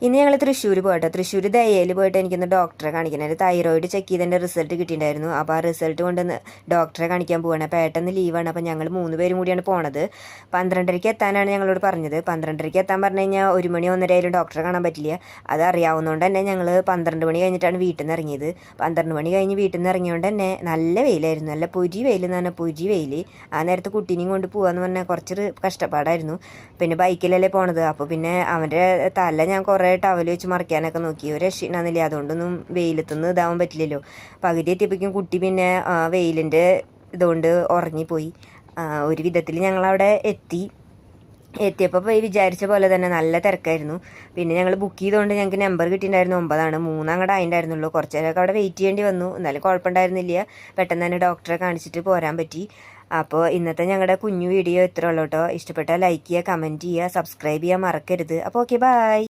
ഇന്ന് ഞങ്ങൾ തൃശ്ശൂർ പോയിട്ടോ. തൃശ്ശൂർ ദയയിൽ പോയിട്ട് എനിക്കൊന്ന് ഡോക്ടറെ കാണിക്കണം. തൈറോയിഡ് ചെക്ക് ചെയ്തതിൻ്റെ റിസൾട്ട് കിട്ടിയിട്ടുണ്ടായിരുന്നു. അപ്പോൾ ആ റിസൾട്ട് കൊണ്ട് ഡോക്ടറെ കാണിക്കാൻ പോവാണ്. അപ്പോൾ ഏട്ടന്ന് ലീവാണ്. അപ്പോൾ ഞങ്ങൾ 3 പേരും കൂടിയാണ് പോണത്. 12:30 എത്താനാണ് ഞങ്ങളോട് പറഞ്ഞത്. 12:30 എത്താൻ പറഞ്ഞു കഴിഞ്ഞാൽ 1 മണി 1:30 ആയാലും ഡോക്ടറെ കാണാൻ പറ്റില്ല. അത് അറിയാവുന്നതുകൊണ്ട് തന്നെ ഞങ്ങൾ 12 മണി കഴിഞ്ഞിട്ടാണ് വീട്ടിൽ നിന്ന് ഇറങ്ങിയത്. 12 മണി കഴിഞ്ഞ് വീട്ടിൽ നിന്ന് ഇറങ്ങിയതുകൊണ്ട് തന്നെ നല്ല വെയിലായിരുന്നു. നല്ല പൊരി വെയിൽ എന്ന് പറഞ്ഞാൽ പൊരി വെയിൽ. ആ നേരത്ത് കുട്ടീനെയും കൊണ്ട് പോകാമെന്ന് പറഞ്ഞാൽ കുറച്ചൊരു കഷ്ടപ്പാടായിരുന്നു. പിന്നെ ബൈക്കിലല്ലേ പോണത്. അപ്പോൾ പിന്നെ അവൻ്റെ തല ഞാൻ കുറേ ടവൽ വെച്ച് മറിക്കാനൊക്കെ നോക്കി. ഒരു രക്ഷയില്ലാന്നില്ല. അതുകൊണ്ടൊന്നും വെയിലത്തുനിന്ന് ഇതാവാൻ പറ്റില്ലല്ലോ. പകുതി എത്തിയപ്പോഴേക്കും കുട്ടി പിന്നെ വെയിലിൻ്റെ ഇതുകൊണ്ട് ഉറങ്ങിപ്പോയി. ഒരു വിധത്തിൽ ഞങ്ങളവിടെ എത്തിയപ്പോൾ പോയി വിചാരിച്ച പോലെ തന്നെ നല്ല തിരക്കായിരുന്നു. പിന്നെ ഞങ്ങൾ ബുക്ക് ചെയ്തുകൊണ്ട് ഞങ്ങൾക്ക് നമ്പർ കിട്ടിയിട്ടുണ്ടായിരുന്നു 9 3 അങ്ങോട്ട് ആയിട്ടുണ്ടായിരുന്നുള്ളൂ. കുറച്ച് നേരമൊക്കെ അവിടെ വെയിറ്റ് ചെയ്യേണ്ടി വന്നു. എന്നാലും കുഴപ്പമുണ്ടായിരുന്നില്ല. പെട്ടെന്ന് തന്നെ ഡോക്ടറെ കാണിച്ചിട്ട് പോരാൻ പറ്റി. അപ്പോൾ ഇന്നത്തെ ഞങ്ങളുടെ കുഞ്ഞു വീഡിയോ ഇത്ര ഉള്ളൂ കേട്ടോ. ഇഷ്ടപ്പെട്ടാൽ ലൈക്ക് ചെയ്യുക, കമൻറ്റ് ചെയ്യുക, സബ്സ്ക്രൈബ് ചെയ്യാൻ മറക്കരുത്. അപ്പോൾ ഓക്കെ, ബൈ.